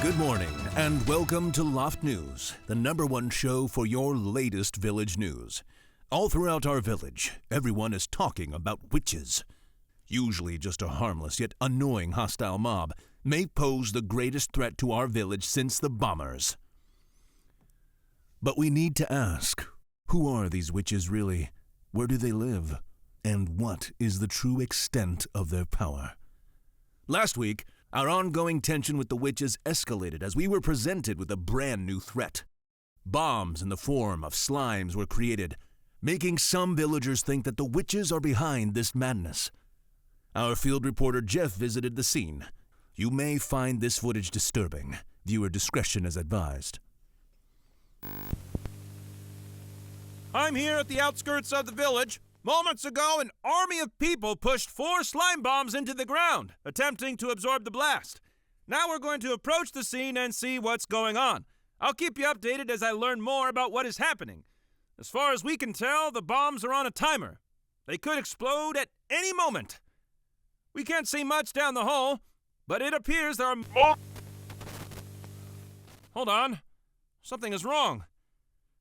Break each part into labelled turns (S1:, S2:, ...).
S1: Good morning, and welcome to Loft News, the #1 show for your latest village news. All throughout our village, everyone is talking about witches. Usually just a harmless yet annoying hostile mob, may pose the greatest threat to our village since the bombers. But we need to ask, who are these witches really? Where do they live? And what is the true extent of their power? Last week, our ongoing tension with the witches escalated as we were presented with a brand new threat. Bombs in the form of slimes were created, making some villagers think that the witches are behind this madness. Our field reporter Jeff visited the scene. You may find this footage disturbing. Viewer discretion is advised.
S2: I'm here at the outskirts of the village. Moments ago, an army of people pushed 4 slime bombs into the ground, attempting to absorb the blast. Now we're going to approach the scene and see what's going on. I'll keep you updated as I learn more about what is happening. As far as we can tell, the bombs are on a timer. They could explode at any moment. We can't see much down the hole, but it appears there are more. Hold on. Something is wrong.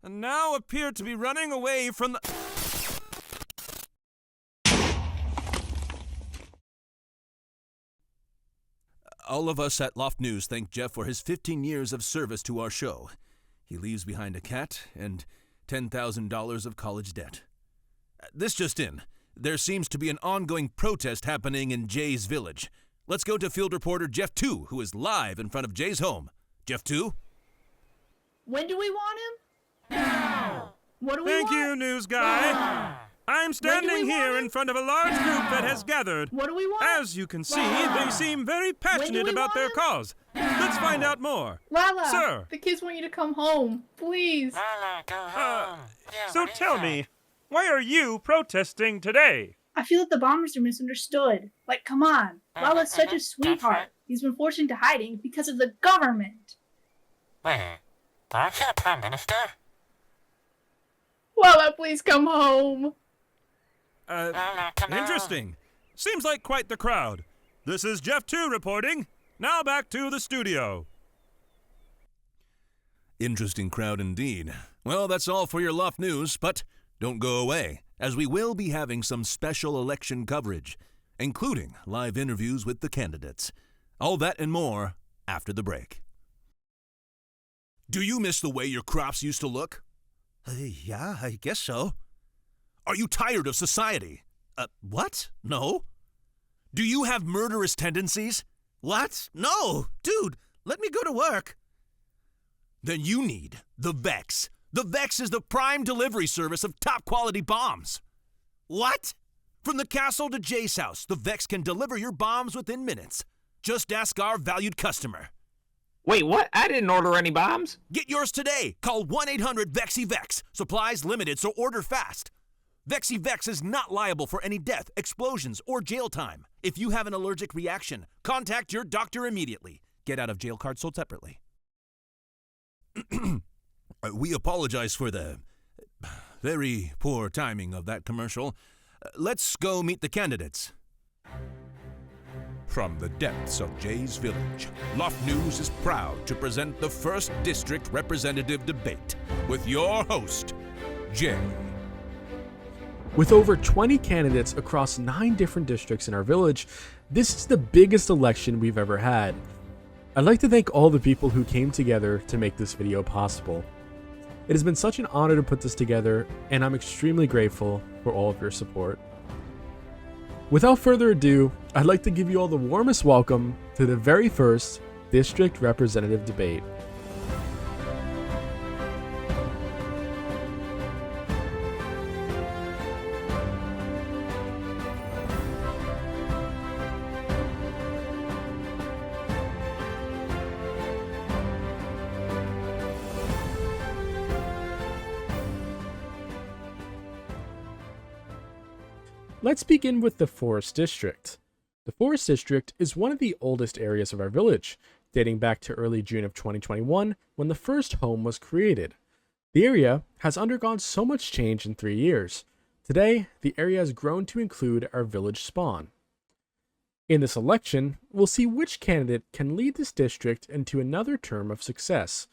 S2: And now appear to be running away from the...
S1: All of us at Loft News thank Jeff for his 15 years of service to our show. He leaves behind a cat and $10,000 of college debt. This just in. There seems to be an ongoing protest happening in Jay's village. Let's go to field reporter Jeff 2, who is live in front of Jay's home. Jeff 2?
S3: When do we want him? Now! What do we want?
S2: Thank you, news guy. I'm standing here in front of a large group that has gathered.
S3: What do we want?
S2: As you can see, they seem very passionate about their cause. Let's find out more.
S3: Lala,
S2: Sir.
S3: the kids want you to come home. Please.
S4: Lala, go home.
S2: So tell me, why are you protesting today?
S3: I feel that the bombers are misunderstood. Like, come on. Lala's such a sweetheart. He's been forced into hiding because of the government.
S4: Wait, that's your Prime Minister?
S3: Lala, please come home.
S4: Lala, come on.
S2: Interesting. Seems like quite the crowd. This is Jeff 2 reporting. Now back to the studio.
S1: Interesting crowd indeed. Well, that's all for your Loft News, but don't go away, as we will be having some special election coverage, including live interviews with the candidates. All that and more after the break. Do you miss the way your crops used to look? Yeah, I guess so. Are you tired of society? What? No. Do you have murderous tendencies? What? No. Dude, let me go to work. Then you need the Vex. The Vex is the prime delivery service of top-quality bombs. What? From the castle to Jay's house, the Vex can deliver your bombs within minutes. Just ask our valued customer.
S5: Wait, what? I didn't order any bombs.
S1: Get yours today. Call 1-800-VEXY-VEX. Supplies limited, so order fast. VEXY-VEX is not liable for any death, explosions, or jail time. If you have an allergic reaction, contact your doctor immediately. Get out of jail card sold separately. We apologize for the very poor timing of that commercial. Let's go meet the candidates. From the depths of Jay's village, Loft News is proud to present the 1st District Representative Debate with your host, Jay.
S6: With over 20 candidates across 9 different districts in our village, this is the biggest election we've ever had. I'd like to thank all the people who came together to make this video possible. It has been such an honor to put this together, and I'm extremely grateful for all of your support. Without further ado, I'd like to give you all the warmest welcome to the very first District Representative Debate. Let's begin with the Forest District. The Forest District is one of the oldest areas of our village, dating back to early June of 2021 when the first home was created. The area has undergone so much change in 3 years. Today, the area has grown to include our village spawn. In this election, we'll see which candidate can lead this district into another term of success.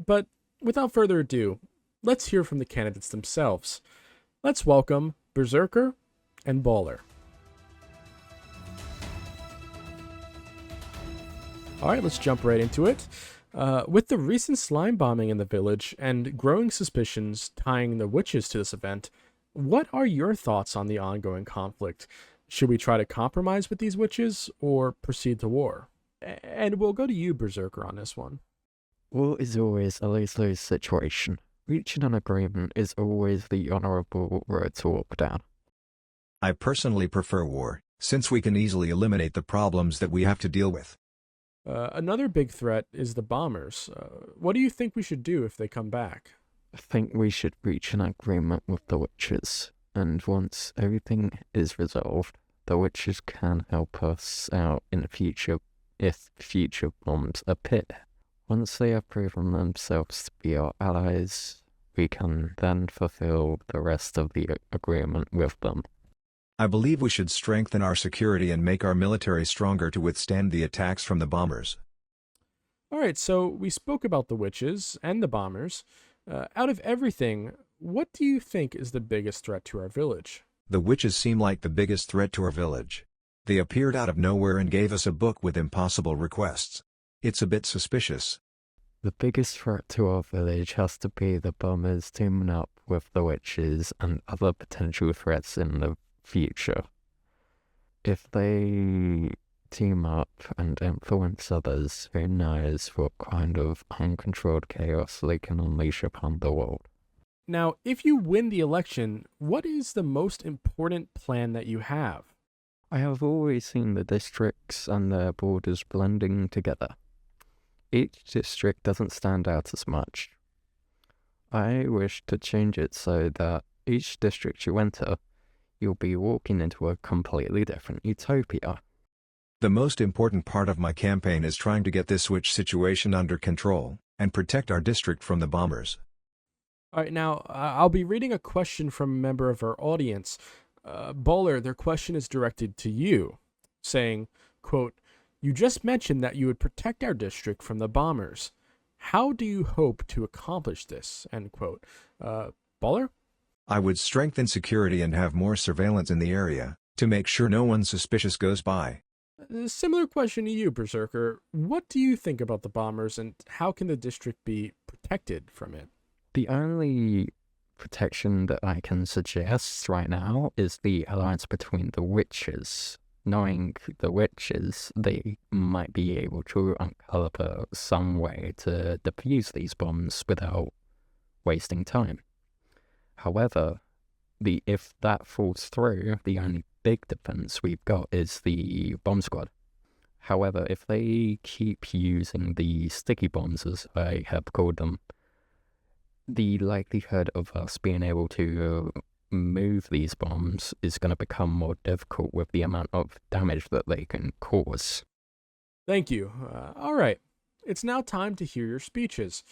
S6: But without further ado, let's hear from the candidates themselves. Let's welcome Berserker and Baller. Alright, let's jump right into it. With the recent slime bombing in the village and growing suspicions tying the witches to this event, what are your thoughts on the ongoing conflict? Should we try to compromise with these witches or proceed to war? And we'll go to you, Berserker, on this one.
S7: War is always a lose-lose situation. Reaching an agreement is always the honourable road to walk down.
S8: I personally prefer war, since we can easily eliminate the problems that we have to deal with.
S6: Another big threat is the bombers. What do you think we should do if they come back?
S7: I think we should reach an agreement with the witches, and once everything is resolved, the witches can help us out in the future if future bombs appear. Once they have proven themselves to be our allies, we can then fulfill the rest of the agreement with them.
S8: I believe we should strengthen our security and make our military stronger to withstand the attacks from the bombers.
S6: Alright, so we spoke about the witches and the bombers. Out of everything, what do you think is the biggest threat to our village?
S8: The witches seem like the biggest threat to our village. They appeared out of nowhere and gave us a book with impossible requests. It's a bit suspicious.
S7: The biggest threat to our village has to be the bombers teaming up with the witches and other potential threats in the future. If they team up and influence others, who knows what kind of uncontrolled chaos they can unleash upon the world.
S6: Now, if you win the election, what is the most important plan that you have?
S7: I have always seen the districts and their borders blending together. Each district doesn't stand out as much. I wish to change it so that each district you enter, you'll be walking into a completely different utopia.
S8: The most important part of my campaign is trying to get this witch situation under control, and protect our district from the bombers.
S6: Alright, now, I'll be reading a question from a member of our audience. Baller, their question is directed to you, saying, quote, "You just mentioned that you would protect our district from the bombers. How do you hope to accomplish this?" End quote. Baller?
S8: I would strengthen security and have more surveillance in the area, to make sure no one suspicious goes by.
S6: Similar question to you, Berserker. What do you think about the bombers, and how can the district be protected from it?
S7: The only protection that I can suggest right now is the alliance between the witches. Knowing the witches, they might be able to uncover some way to defuse these bombs without wasting time. However, if that falls through, the only big defense we've got is the bomb squad. However, if they keep using the sticky bombs, as I have called them, the likelihood of us being able to move these bombs is going to become more difficult with the amount of damage that they can cause.
S6: Thank you. Alright, it's now time to hear your speeches.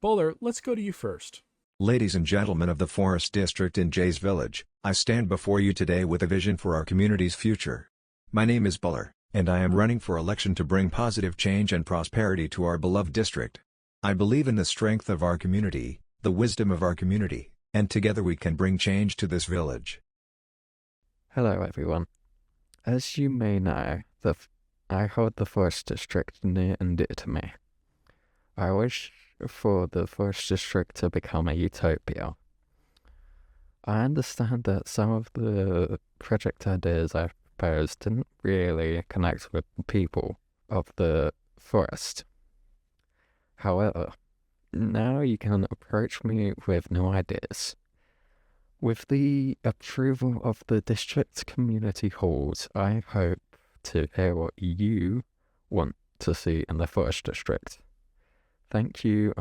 S6: Bowler, let's go to you first.
S8: Ladies and gentlemen of the Forest District in Jaay's village, I stand before you today with a vision for our community's future. My name is Buller, and I am running for election to bring positive change and prosperity to our beloved district. I believe in the strength of our community, the wisdom of our community, and together we can bring change to this village.
S7: Hello everyone. As you may know, I hold the Forest District near and dear to me. I wish for the Forest District to become a utopia. I understand that some of the project ideas I proposed didn't really connect with the people of the forest. However, now you can approach me with new ideas. With the approval of the district community halls, I hope to hear what you want to see in the Forest District. Thank you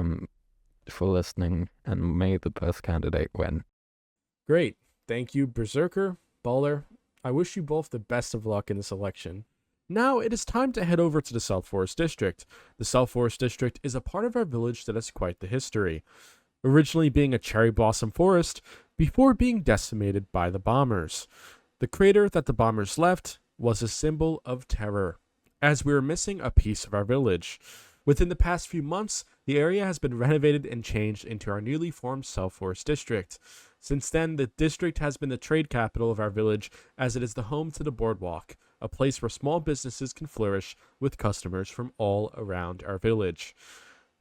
S7: for listening, and may the best candidate win.
S6: Great. Thank you, Berserker, Baller. I wish you both the best of luck in this election. Now it is time to head over to the South Forest District. The South Forest District is a part of our village that has quite the history. Originally being a cherry blossom forest, before being decimated by the bombers. The crater that the bombers left was a symbol of terror, as we were missing a piece of our village. Within the past few months, the area has been renovated and changed into our newly formed Forest District. Since then, the district has been the trade capital of our village, as it is the home to the boardwalk, a place where small businesses can flourish with customers from all around our village.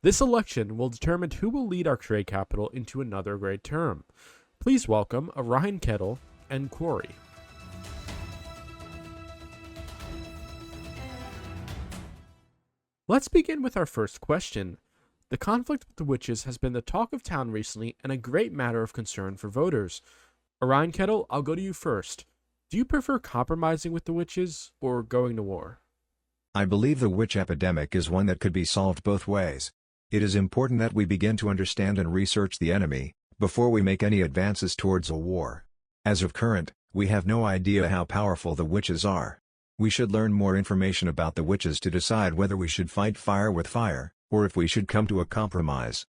S6: This election will determine who will lead our trade capital into another great term. Please welcome OrionKettle and wquarry. Let's begin with our first question. The conflict with the witches has been the talk of town recently and a great matter of concern for voters. OrionKettle, I'll go to you first. Do you prefer compromising with the witches or going to war?
S8: I believe the witch epidemic is one that could be solved both ways. It is important that we begin to understand and research the enemy before we make any advances towards a war. As of current, we have no idea how powerful the witches are. We should learn more information about the witches to decide whether we should fight fire with fire, or if we should come to a compromise.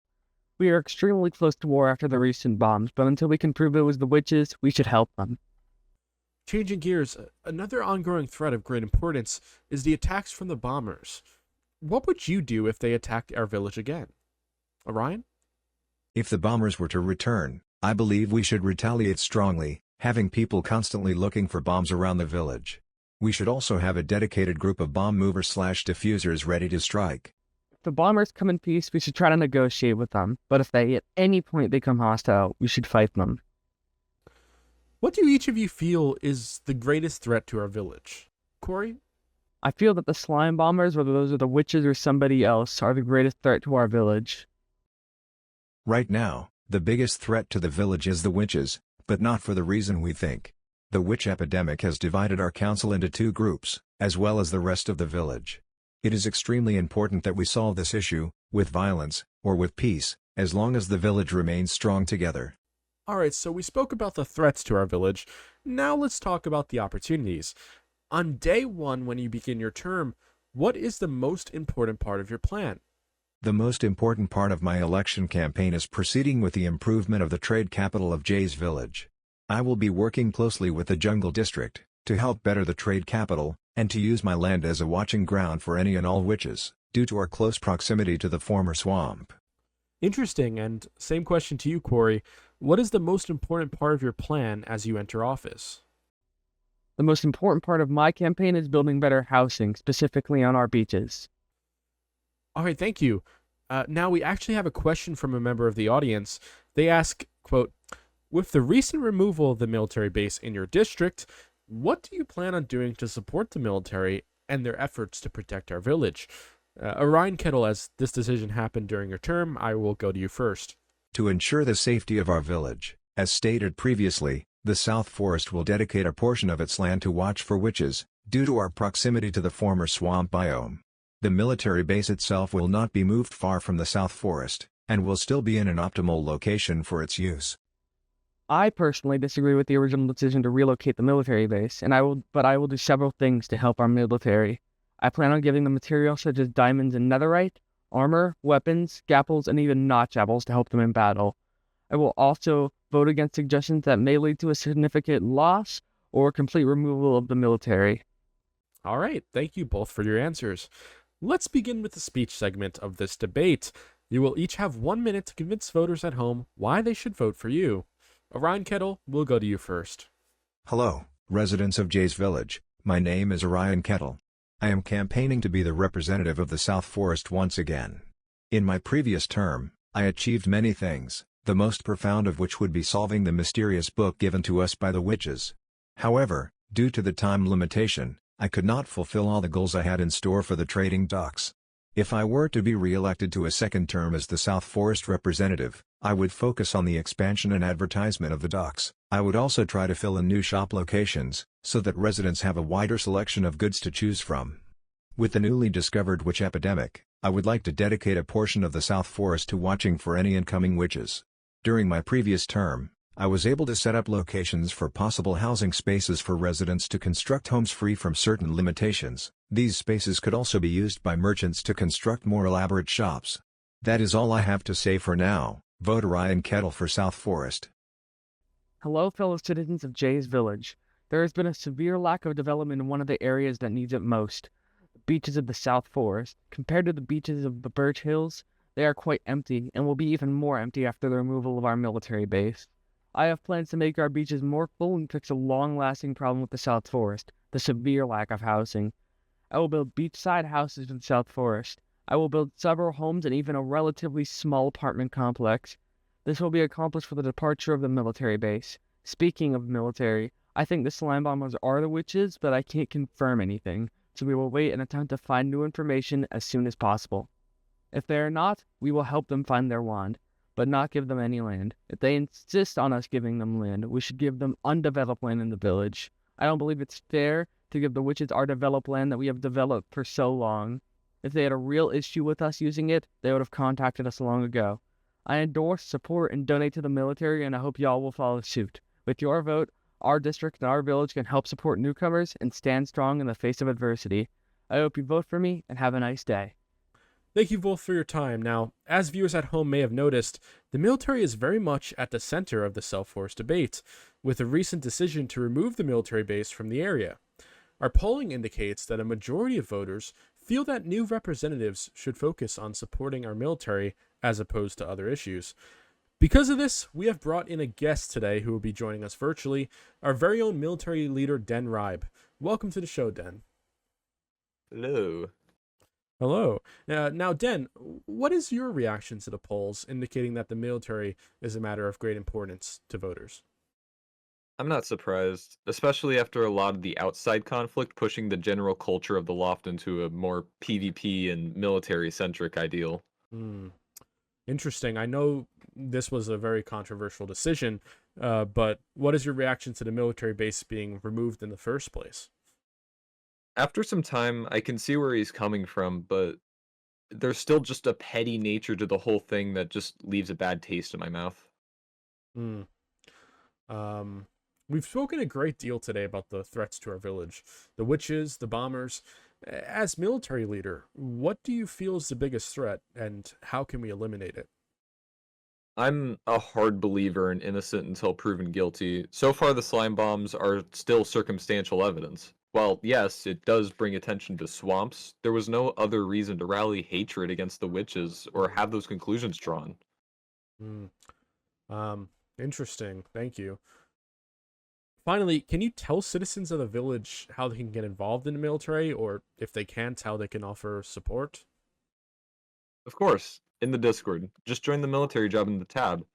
S9: We are extremely close to war after the recent bombs, but until we can prove it was the witches, we should help them.
S6: Changing gears, another ongoing threat of great importance is the attacks from the bombers. What would you do if they attacked our village again? Orion?
S8: If the bombers were to return, I believe we should retaliate strongly, having people constantly looking for bombs around the village. We should also have a dedicated group of bomb movers/diffusers ready to strike.
S9: If the bombers come in peace, we should try to negotiate with them, but if they at any point become hostile, we should fight them.
S6: What do each of you feel is the greatest threat to our village? wquarry?
S9: I feel that the slime bombers, whether those are the witches or somebody else, are the greatest threat to our village.
S8: Right now, the biggest threat to the village is the witches, but not for the reason we think. The witch epidemic has divided our council into two groups, as well as the rest of the village. It is extremely important that we solve this issue, with violence, or with peace, as long as the village remains strong together.
S6: Alright, so we spoke about the threats to our village. Now let's talk about the opportunities. On day one, when you begin your term, what is the most important part of your plan?
S8: The most important part of my election campaign is proceeding with the improvement of the trade capital of Jaay's village. I will be working closely with the Jungle District to help better the trade capital, and to use my land as a watching ground for any and all witches, due to our close proximity to the former swamp.
S6: Interesting, and same question to you, wquarry. What is the most important part of your plan as you enter office?
S9: The most important part of my campaign is building better housing, specifically on our beaches.
S6: Alright, thank you. Now we actually have a question from a member of the audience. They ask, quote, with the recent removal of the military base in your district, what do you plan on doing to support the military and their efforts to protect our village? OrionKettle, as this decision happened during your term, I will go to you first.
S8: To ensure the safety of our village, as stated previously, the South Forest will dedicate a portion of its land to watch for witches, due to our proximity to the former swamp biome. The military base itself will not be moved far from the South Forest, and will still be in an optimal location for its use.
S9: I personally disagree with the original decision to relocate the military base, but I will do several things to help our military. I plan on giving them materials such as diamonds and netherite, armor, weapons, scalpels, and even notch apples to help them in battle. I will also vote against suggestions that may lead to a significant loss or complete removal of the military.
S6: All right, thank you both for your answers. Let's begin with the speech segment of this debate. You will each have 1 minute to convince voters at home why they should vote for you. OrionKettle, we'll go to you first.
S8: Hello, residents of Jaay's village. My name is OrionKettle. I am campaigning to be the representative of the South Forest once again. In my previous term, I achieved many things, the most profound of which would be solving the mysterious book given to us by the witches. However, due to the time limitation, I could not fulfill all the goals I had in store for the trading docks. If I were to be re-elected to a second term as the South Forest representative, I would focus on the expansion and advertisement of the docks. I would also try to fill in new shop locations, so that residents have a wider selection of goods to choose from. With the newly discovered witch epidemic, I would like to dedicate a portion of the South Forest to watching for any incoming witches. During my previous term, I was able to set up locations for possible housing spaces for residents to construct homes free from certain limitations. These spaces could also be used by merchants to construct more elaborate shops. That is all I have to say for now. Vote OrionKettle for South Forest.
S9: Hello, fellow citizens of Jaay's village. There has been a severe lack of development in one of the areas that needs it most, the beaches of the South Forest. Compared to the beaches of the Birch Hills, they are quite empty and will be even more empty after the removal of our military base. I have plans to make our beaches more full and fix a long-lasting problem with the South Forest, the severe lack of housing. I will build beachside houses in the South Forest. I will build several homes and even a relatively small apartment complex. This will be accomplished for the departure of the military base. Speaking of military, I think the slime bombers are the witches, but I can't confirm anything, so we will wait and attempt to find new information as soon as possible. If they are not, we will help them find their wand, but not give them any land. If they insist on us giving them land, we should give them undeveloped land in the village. I don't believe it's fair to give the witches our developed land that we have developed for so long. If they had a real issue with us using it, they would have contacted us long ago. I endorse, support, and donate to the military, and I hope y'all will follow suit. With your vote, our district and our village can help support newcomers and stand strong in the face of adversity. I hope you vote for me, and have a nice day.
S6: Thank you both for your time. Now, as viewers at home may have noticed, the military is very much at the center of the South Forest debate, with a recent decision to remove the military base from the area. Our polling indicates that a majority of voters feel that new representatives should focus on supporting our military as opposed to other issues. Because of this, we have brought in a guest today who will be joining us virtually, our very own military leader, Denreib. Welcome to the show, Den.
S5: Hello.
S6: Hello. Now, Den, what is your reaction to the polls indicating that the military is a matter of great importance to voters?
S10: I'm not surprised, especially after a lot of the outside conflict pushing the general culture of the Loft into a more PvP and military-centric ideal.
S6: Interesting. I know this was a very controversial decision, but what is your reaction to the military base being removed in the first place?
S10: After some time, I can see where he's coming from, but there's still just a petty nature to the whole thing that just leaves a bad taste in my mouth.
S6: We've spoken a great deal today about the threats to our village, the witches, the bombers. As military leader, what do you feel is the biggest threat, and how can we eliminate it?
S10: I'm a hard believer in innocent until proven guilty. So far, the slime bombs are still circumstantial evidence. While, yes, it does bring attention to swamps, there was no other reason to rally hatred against the witches or have those conclusions drawn.
S6: Interesting. Thank you. Finally, can you tell citizens of the village how they can get involved in the military, or if they can't, how they can offer support?
S10: Of course, in the Discord. Just join the military job in the tab.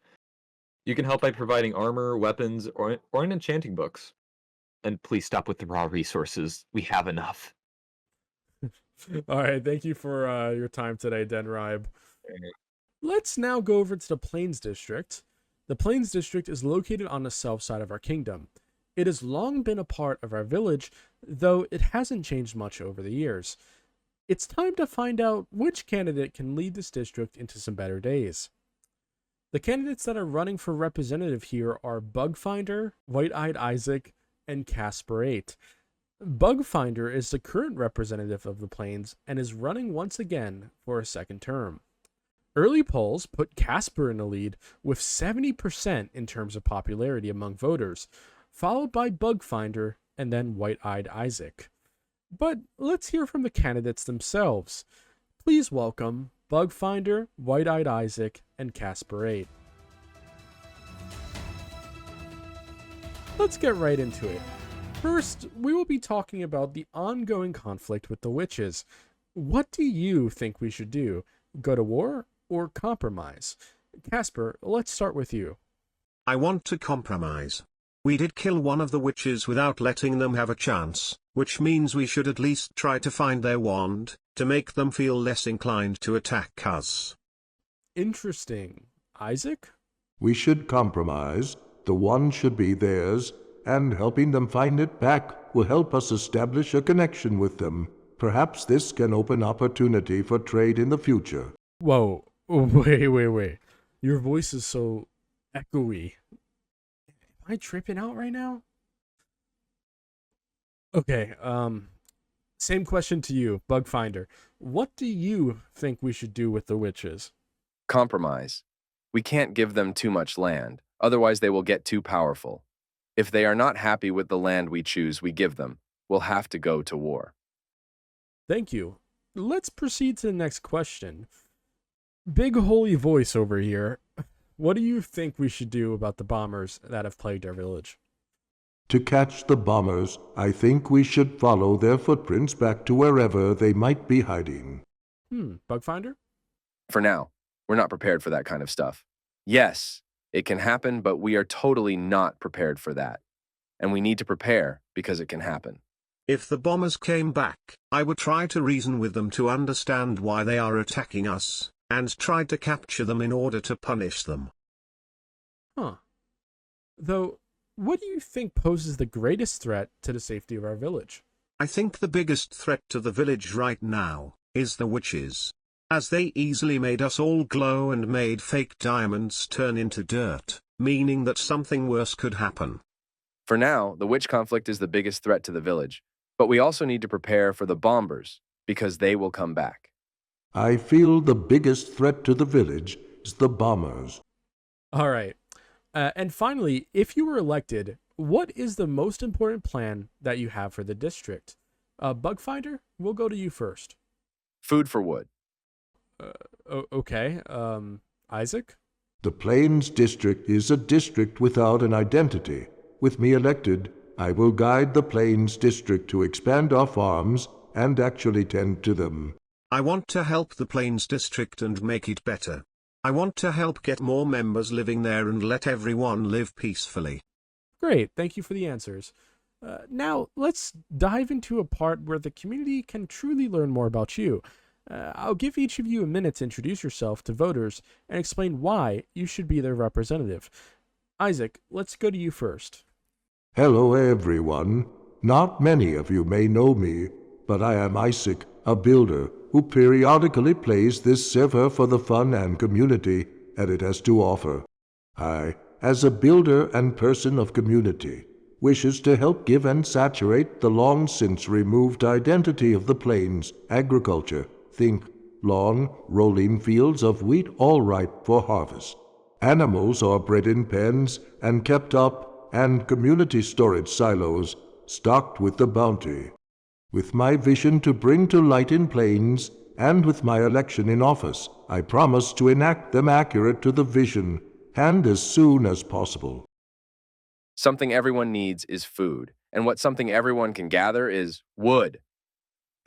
S10: You can help by providing armor, weapons, or an enchanting books. And please stop with the raw resources. We have enough.
S6: All right, thank you for your time today, Denreib. Let's now go over to the Plains District. The Plains District is located on the south side of our kingdom. It has long been a part of our village, though it hasn't changed much over the years. It's time to find out which candidate can lead this district into some better days. The candidates that are running for representative here are Bugfinder, WhiteEyedIssac, and Casper8. Bugfinder is the current representative of the Plains and is running once again for a second term. Early polls put Casper in the lead with 70% in terms of popularity among voters, followed by Bugfinder and then WhiteEyedIssac. But let's hear from the candidates themselves. Please welcome Bugfinder, WhiteEyedIssac, and Casper8. Let's get right into it. First, we will be talking about the ongoing conflict with the witches. What do you think we should do? Go to war or compromise? Casper, let's start with you.
S11: I want to compromise. We did kill one of the witches without letting them have a chance, which means we should at least try to find their wand, to make them feel less inclined to attack us.
S6: Interesting. Isaac?
S12: We should compromise. The wand should be theirs, and helping them find it back will help us establish a connection with them. Perhaps this can open opportunity for trade in the future.
S6: Whoa. Wait. Your voice is so echoey. Am I tripping out right now? Okay, same question to you, Bugfinder. What do you think we should do with the witches?
S13: Compromise. We can't give them too much land, otherwise they will get too powerful. If they are not happy with the land we choose we give them, we'll have to go to war.
S6: Thank you. Let's proceed to the next question. Big holy voice over here. What do you think we should do about the bombers that have plagued our village?
S12: To catch the bombers, I think we should follow their footprints back to wherever they might be hiding.
S6: Bugfinder?
S13: For now, we're not prepared for that kind of stuff. Yes, it can happen, but we are totally not prepared for that. And we need to prepare because it can happen.
S11: If the bombers came back, I would try to reason with them to understand why they are attacking us, and try to capture them in order to punish them.
S6: Though, what do you think poses the greatest threat to the safety of our village?
S11: I think the biggest threat to the village right now is the witches, as they easily made us all glow and made fake diamonds turn into dirt, meaning that something worse could happen.
S13: For now, the witch conflict is the biggest threat to the village, but we also need to prepare for the bombers, because they will come back.
S12: I feel the biggest threat to the village is the bombers.
S6: All right. And finally, if you were elected, what is the most important plan that you have for the district? Bugfinder, we'll go to you first.
S13: Food for wood.
S6: Okay. Isaac?
S12: The Plains District is a district without an identity. With me elected, I will guide the Plains District to expand our farms and actually tend to them.
S11: I want to help the Plains District and make it better. I want to help get more members living there and let everyone live peacefully.
S6: Great, thank you for the answers. Now, let's dive into a part where the community can truly learn more about you. I'll give each of you a minute to introduce yourself to voters and explain why you should be their representative. Isaac, let's go to you first.
S12: Hello, everyone. Not many of you may know me, but I am Isaac, a builder who periodically plays this server for the fun and community that it has to offer. I, as a builder and person of community, wishes to help give and saturate the long-since removed identity of the plains, agriculture. Think long, rolling fields of wheat all ripe for harvest. Animals are bred in pens and kept up, and community storage silos stocked with the bounty. With my vision to bring to light in Plains, and with my election in office, I promise to enact them accurate to the vision, and as soon as possible.
S13: Something everyone needs is food, and what something everyone can gather is wood.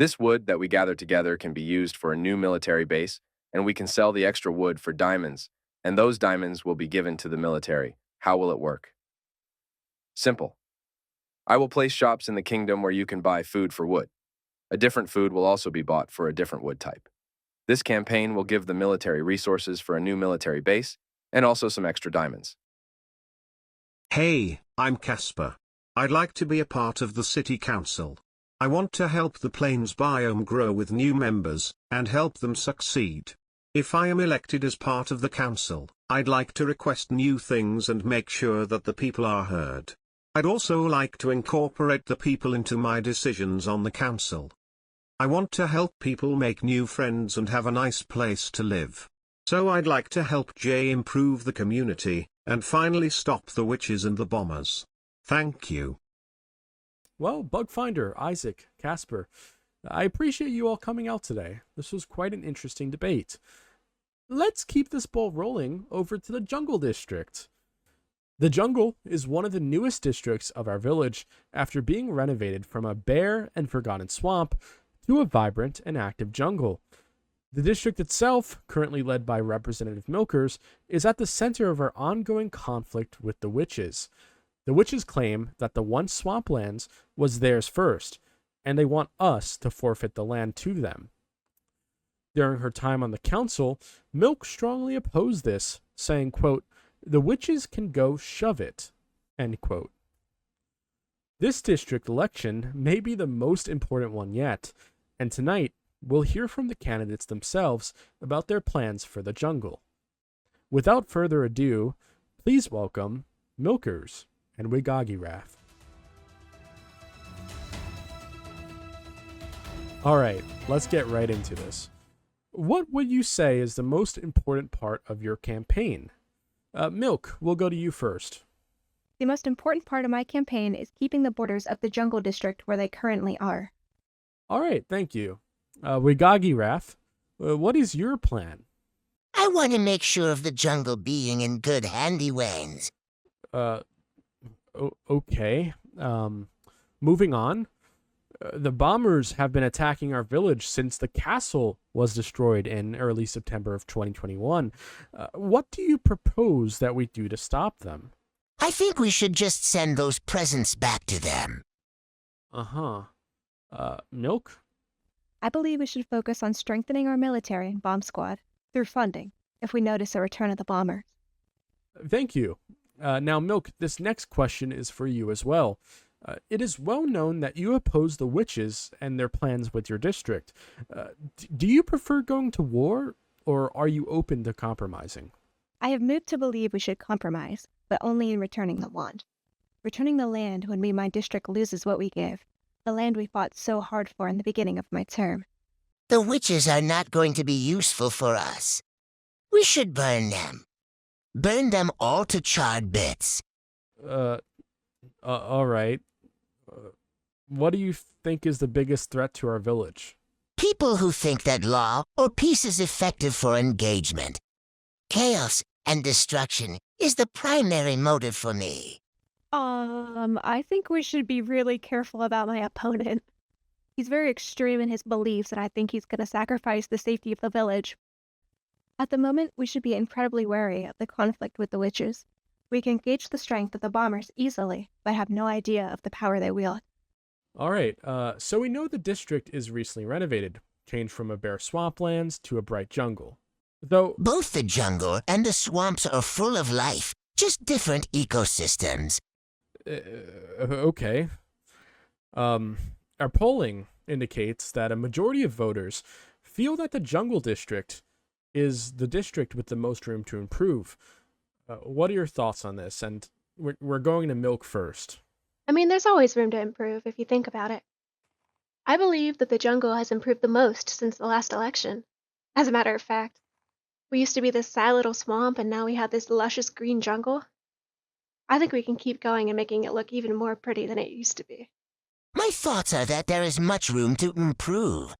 S13: This wood that we gather together can be used for a new military base, and we can sell the extra wood for diamonds, and those diamonds will be given to the military. How will it work? Simple. I will place shops in the kingdom where you can buy food for wood. A different food will also be bought for a different wood type. This campaign will give the military resources for a new military base and also some extra diamonds.
S11: Hey, I'm Casper. I'd like to be a part of the city council. I want to help the Plains biome grow with new members and help them succeed. If I am elected as part of the council, I'd like to request new things and make sure that the people are heard. I'd also like to incorporate the people into my decisions on the council. I want to help people make new friends and have a nice place to live. So I'd like to help Jaay improve the community, and finally stop the witches and the bombers. Thank you.
S6: Well, Bugfinder, Isaac, Casper, I appreciate you all coming out today. This was quite an interesting debate. Let's keep this ball rolling over to the Jungle District. The Jungle is one of the newest districts of our village after being renovated from a bare and forgotten swamp to a vibrant and active jungle. The district itself, currently led by Representative Milqers, is at the center of our ongoing conflict with the witches. The witches claim that the once swamplands was theirs first, and they want us to forfeit the land to them. During her time on the council, Milk strongly opposed this, saying, quote, "The witches can go shove it," end quote. This district election may be the most important one yet, and tonight we'll hear from the candidates themselves about their plans for the jungle. Without further ado, please welcome Milqers and WiggogYwrath. Alright, let's get right into this. What would you say is the most important part of your campaign? Milk, we'll go to you first.
S14: The most important part of my campaign is keeping the borders of the Jungle District where they currently are.
S6: All right, thank you. WiggogYwrath, what is your plan?
S15: I want to make sure of the jungle being in good handyways.
S6: Okay. Moving on. The bombers have been attacking our village since the castle was destroyed in early September of 2021. What do you propose that we do to stop them?
S15: I think we should just send those presents back to them.
S6: Milk?
S14: I believe we should focus on strengthening our military and bomb squad through funding if we notice a return of the bombers.
S6: Thank you. Now, Milk, this next question is for you as well. It is well known that you oppose the witches and their plans with your district. Do you prefer going to war, or are you open to compromising?
S14: I have moved to believe we should compromise, but only in returning the wand. Returning the land would mean my district loses what we give, the land we fought so hard for in the beginning of my term.
S15: The witches are not going to be useful for us. We should burn them. Burn them all to charred bits.
S6: All right. What do you think is the biggest threat to our village?
S15: People who think that law or peace is effective for engagement. Chaos and destruction is the primary motive for me.
S14: I think we should be really careful about my opponent. He's very extreme in his beliefs, and I think he's going to sacrifice the safety of the village. At the moment, we should be incredibly wary of the conflict with the witches. We can gauge the strength of the bombers easily, but have no idea of the power they wield.
S6: All right, so we know the district is recently renovated, changed from a bare swamplands to a bright jungle. Though
S15: both the jungle and the swamps are full of life, just different ecosystems.
S6: Okay. Our polling indicates that a majority of voters feel that the Jungle District is the district with the most room to improve. What are your thoughts on this? And we're going to Milk first.
S16: I mean, there's always room to improve if you think about it. I believe that the jungle has improved the most since the last election. As a matter of fact, we used to be this sad little swamp, and now we have this luscious green jungle. I think we can keep going and making it look even more pretty than it used to be.
S15: My thoughts are that there is much room to improve.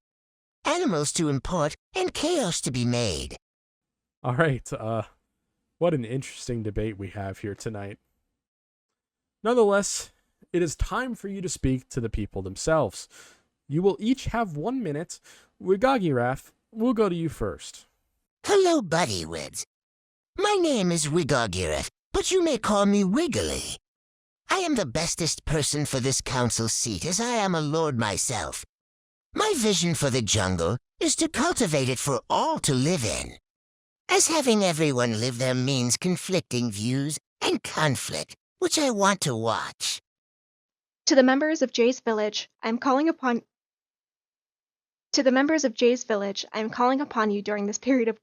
S15: Animals to import and chaos to be made.
S6: All right, what an interesting debate we have here tonight. Nonetheless, it is time for you to speak to the people themselves. You will each have 1 minute. WhiteEyedIssac, we'll go to you first.
S15: Hello, Buddywids. My name is WhiteEyedIssac, but you may call me Wiggly. I am the bestest person for this council seat, as I am a lord myself. My vision for the jungle is to cultivate it for all to live in. As having everyone live there means conflicting views and conflict, which I want to watch.
S16: To the members of Jay's village, I am calling upon you during this period of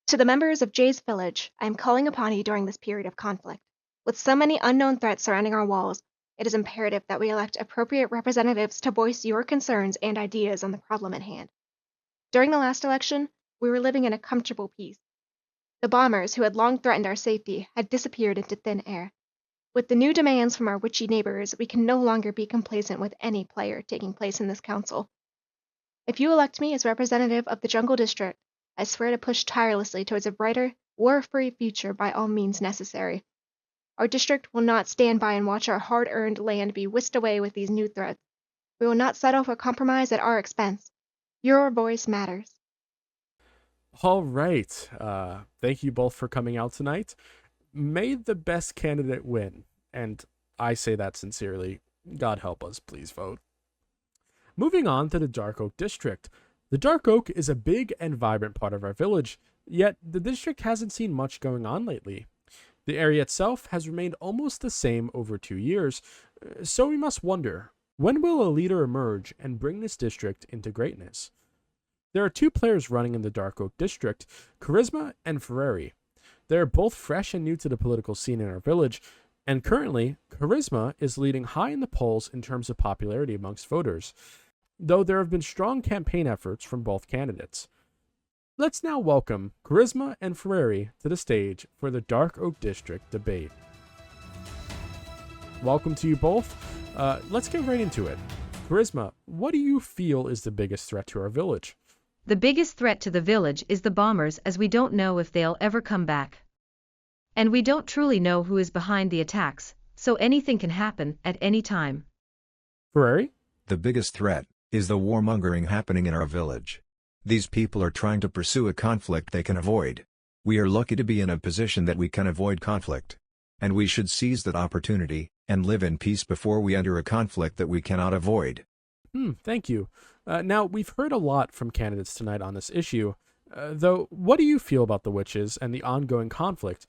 S16: To the members of Jay's village, I am calling upon you during this period of conflict. With so many unknown threats surrounding our walls, it is imperative that we elect appropriate representatives to voice your concerns and ideas on the problem at hand. During the last election, we were living in a comfortable peace. The bombers, who had long threatened our safety, had disappeared into thin air. With the new demands from our witchy neighbors, we can no longer be complacent with any player taking place in this council. If you elect me as representative of the Jungle District, I swear to push tirelessly towards a brighter, war-free future by all means necessary. Our district will not stand by and watch our hard-earned land be whisked away with these new threats. We will not settle for compromise at our expense. Your voice matters.
S6: All right. Thank you both for coming out tonight. May the best candidate win. And I say that sincerely. God help us, please vote. Moving on to the Dark Oak District. The Dark Oak is a big and vibrant part of our village, yet the district hasn't seen much going on lately. The area itself has remained almost the same over 2 years, so we must wonder, when will a leader emerge and bring this district into greatness? There are 2 players running in the Dark Oak District, chqrismq and Ferreri. They are both fresh and new to the political scene in our village, and currently, chqrismq is leading high in the polls in terms of popularity amongst voters, though there have been strong campaign efforts from both candidates. Let's now welcome Charisma and Ferreri to the stage for the Dark Oak District debate. Welcome to you both. Let's get right into it. Charisma, what do you feel is the biggest threat to our village?
S17: The biggest threat to the village is the bombers, as we don't know if they'll ever come back. And we don't truly know who is behind the attacks, so anything can happen at any time.
S6: Ferreri?
S8: The biggest threat is the warmongering happening in our village. These people are trying to pursue a conflict they can avoid. We are lucky to be in a position that we can avoid conflict. And we should seize that opportunity, and live in peace before we enter a conflict that we cannot avoid.
S6: Thank you. Now, we've heard a lot from candidates tonight on this issue. Though, what do you feel about the witches and the ongoing conflict?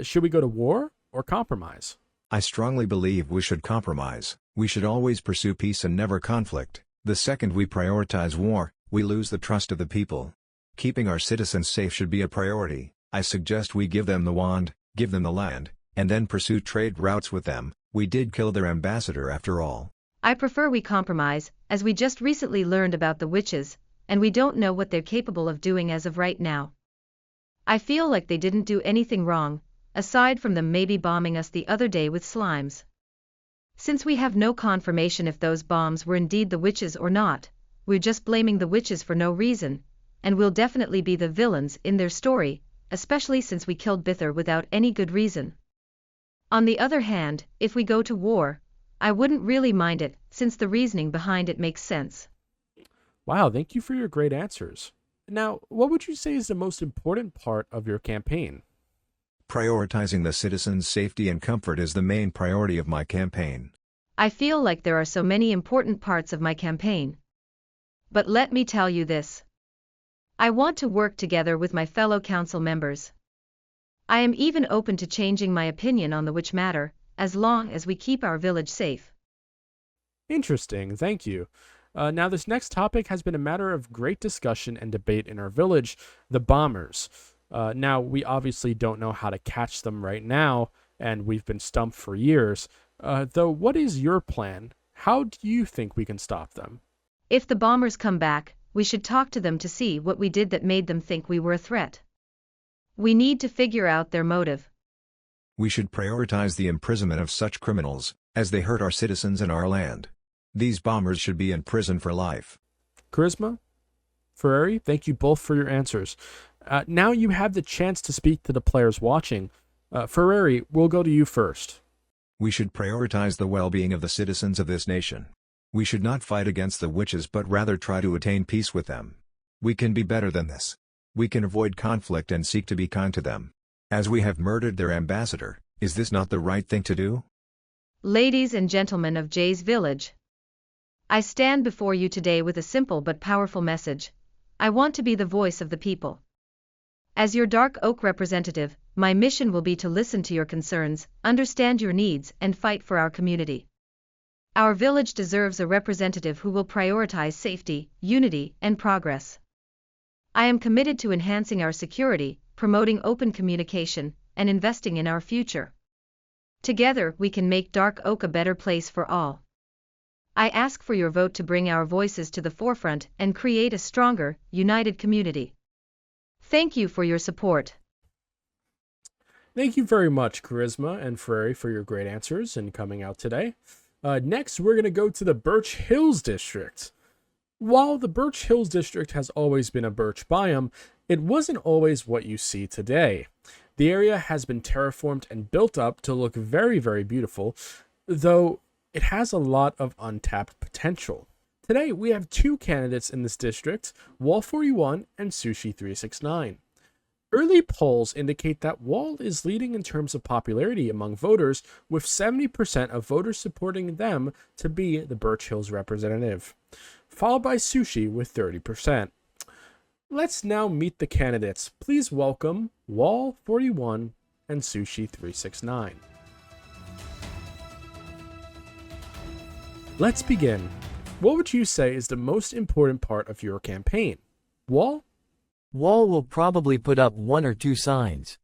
S6: Should we go to war or compromise?
S8: I strongly believe we should compromise. We should always pursue peace and never conflict. The second we prioritize war, we lose the trust of the people. Keeping our citizens safe should be a priority. I suggest we give them the wand, give them the land, and then pursue trade routes with them. We did kill their ambassador after all.
S17: I prefer we compromise, as we just recently learned about the witches, and we don't know what they're capable of doing as of right now. I feel like they didn't do anything wrong, aside from them maybe bombing us the other day with slimes. Since we have no confirmation if those bombs were indeed the witches or not, we're just blaming the witches for no reason, and we'll definitely be the villains in their story, especially since we killed Bither without any good reason. On the other hand, if we go to war, I wouldn't really mind it, since the reasoning behind it makes sense.
S6: Wow, thank you for your great answers. Now, what would you say is the most important part of your campaign?
S8: Prioritizing the citizens' safety and comfort is the main priority of my campaign.
S17: I feel like there are so many important parts of my campaign. But let me tell you this. I want to work together with my fellow council members. I am even open to changing my opinion on the witch matter, as long as we keep our village safe.
S6: Interesting, thank you. Now, this next topic has been a matter of great discussion and debate in our village, the bombers. Now, we obviously don't know how to catch them right now, and we've been stumped for years. Though, what is your plan? How do you think we can stop them?
S17: If the bombers come back, we should talk to them to see what we did that made them think we were a threat. We need to figure out their motive.
S8: We should prioritize the imprisonment of such criminals, as they hurt our citizens and our land. These bombers should be in prison for life.
S6: Charisma? Ferreri, thank you both for your answers. Now you have the chance to speak to the players watching. Ferreri, we'll go to you first.
S8: We should prioritize the well-being of the citizens of this nation. We should not fight against the witches but rather try to attain peace with them. We can be better than this. We can avoid conflict and seek to be kind to them. As we have murdered their ambassador, is this not the right thing to do?
S17: Ladies and gentlemen of Jaay's village, I stand before you today with a simple but powerful message. I want to be the voice of the people. As your Dark Oak representative, my mission will be to listen to your concerns, understand your needs, and fight for our community. Our village deserves a representative who will prioritize safety, unity, and progress. I am committed to enhancing our security, promoting open communication, and investing in our future. Together, we can make Dark Oak a better place for all. I ask for your vote to bring our voices to the forefront and create a stronger, united community. Thank you for your support.
S6: Thank you very much, Charisma and Ferreri, for your great answers and coming out today. Next, we're going to go to the Birch Hills District. While the Birch Hills District has always been a birch biome, it wasn't always what you see today. The area has been terraformed and built up to look very, very beautiful, though it has a lot of untapped potential. Today, we have two candidates in this district, Wall41 and Sushi369. Early polls indicate that Wall is leading in terms of popularity among voters, with 70% of voters supporting them to be the Birch Hills representative, followed by Sushi with 30%. Let's now meet the candidates. Please welcome Wall41 and Sushi369. Let's begin. What would you say is the most important part of your campaign? Wall?
S18: Wall will probably put up 1 or 2 signs.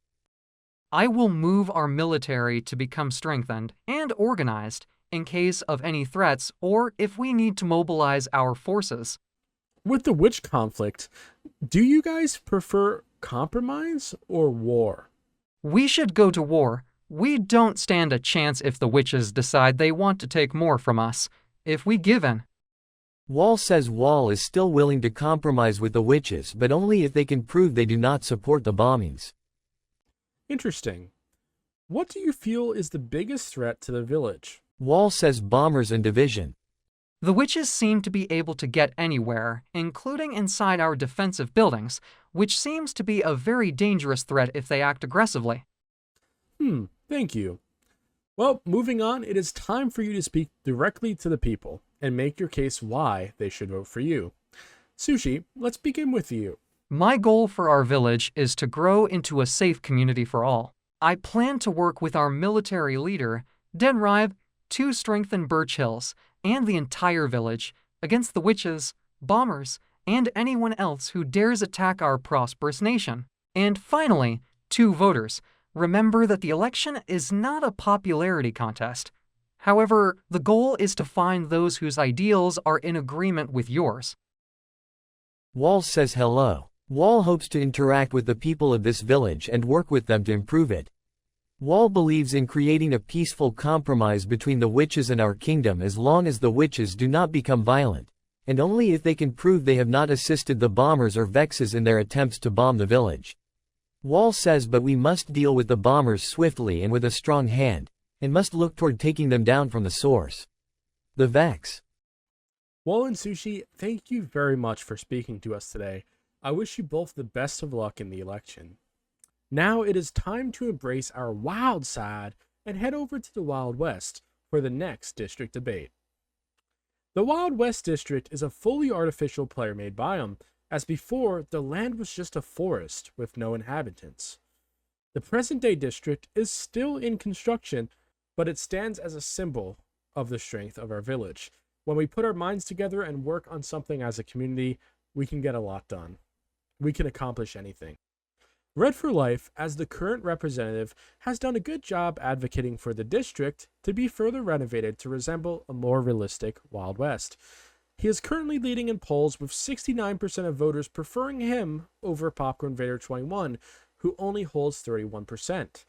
S19: I will move our military to become strengthened and organized in case of any threats or if we need to mobilize our forces.
S6: With the witch conflict, do you guys prefer compromise or war?
S19: We should go to war. We don't stand a chance if the witches decide they want to take more from us. If we give in.
S18: Wall says Wall is still willing to compromise with the witches, but only if they can prove they do not support the bombings.
S6: Interesting. What do you feel is the biggest threat to the village?
S18: Wall says bombers and division.
S19: The witches seem to be able to get anywhere, including inside our defensive buildings, which seems to be a very dangerous threat if they act aggressively.
S6: Thank you. Well, moving on, it is time for you to speak directly to the people and make your case why they should vote for you. Sushi, let's begin with you.
S19: My goal for our village is to grow into a safe community for all. I plan to work with our military leader, Denreib, to strengthen Birch Hills and the entire village against the witches, bombers, and anyone else who dares attack our prosperous nation. And finally, to voters, remember that the election is not a popularity contest. However, the goal is to find those whose ideals are in agreement with yours.
S18: Wall says hello. Wall hopes to interact with the people of this village and work with them to improve it. Wall believes in creating a peaceful compromise between the witches and our kingdom as long as the witches do not become violent, and only if they can prove they have not assisted the bombers or vexes in their attempts to bomb the village. Wall says but we must deal with the bombers swiftly and with a strong hand, and must look toward taking them down from the source. The Vex.
S6: Wall and Sushi, thank you very much for speaking to us today. I wish you both the best of luck in the election. Now it is time to embrace our wild side and head over to the Wild West for the next district debate. The Wild West district is a fully artificial player-made biome, as before the land was just a forest with no inhabitants. The present-day district is still in construction, but it stands as a symbol of the strength of our village. When we put our minds together and work on something as a community, we can get a lot done. We can accomplish anything. Red for Life, as the current representative, has done a good job advocating for the district to be further renovated to resemble a more realistic Wild West. He is currently leading in polls with 69% of voters preferring him over PopcornVader21, who only holds 31%.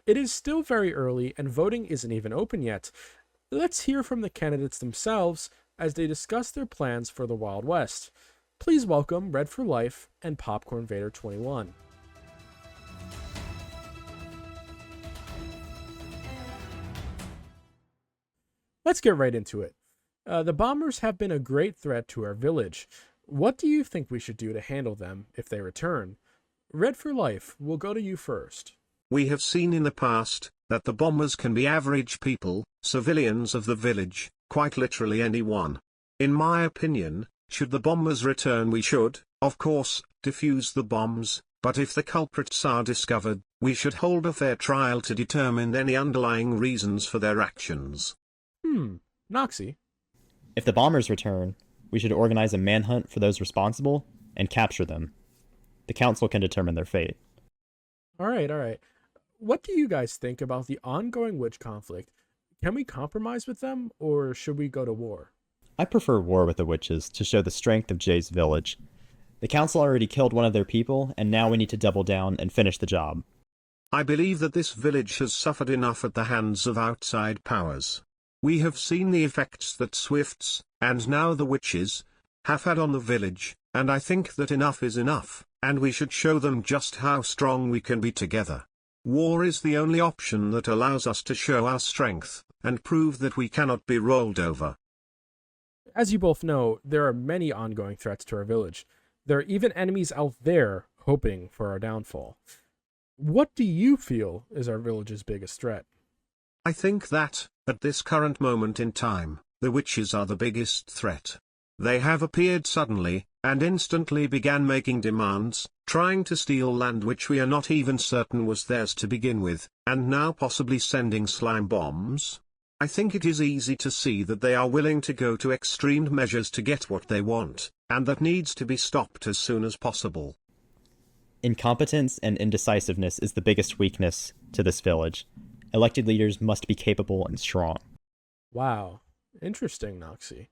S6: It is still very early and voting isn't even open yet. Let's hear from the candidates themselves as they discuss their plans for the Wild West. Please welcome Red for Life and PopcornVader21. Let's get right into it. The bombers have been a great threat to our village. What do you think we should do to handle them if they return? Red for Life, we'll go to you first.
S11: We have seen in the past that the bombers can be average people, civilians of the village, quite literally anyone. In my opinion, should the bombers return, we should, of course, defuse the bombs, but if the culprits are discovered, we should hold a fair trial to determine any underlying reasons for their actions.
S6: Noxie.
S20: If the bombers return, we should organize a manhunt for those responsible and capture them. The council can determine their fate.
S6: All right. What do you guys think about the ongoing witch conflict? Can we compromise with them, or should we go to war?
S20: I prefer war with the witches to show the strength of Jay's village. The council already killed one of their people, and now we need to double down and finish the job.
S11: I believe that this village has suffered enough at the hands of outside powers. We have seen the effects that Swifts, and now the witches, have had on the village, and I think that enough is enough, and we should show them just how strong we can be together. War is the only option that allows us to show our strength, and prove that we cannot be rolled over.
S6: As you both know, there are many ongoing threats to our village. There are even enemies out there hoping for our downfall. What do you feel is our village's biggest threat?
S11: I think that, at this current moment in time, the witches are the biggest threat. They have appeared suddenly, and instantly began making demands, trying to steal land which we are not even certain was theirs to begin with, and now possibly sending slime bombs. I think it is easy to see that they are willing to go to extreme measures to get what they want, and that needs to be stopped as soon as possible.
S20: Incompetence and indecisiveness is the biggest weakness to this village. Elected leaders must be capable and strong.
S6: Wow. Interesting, Noxie.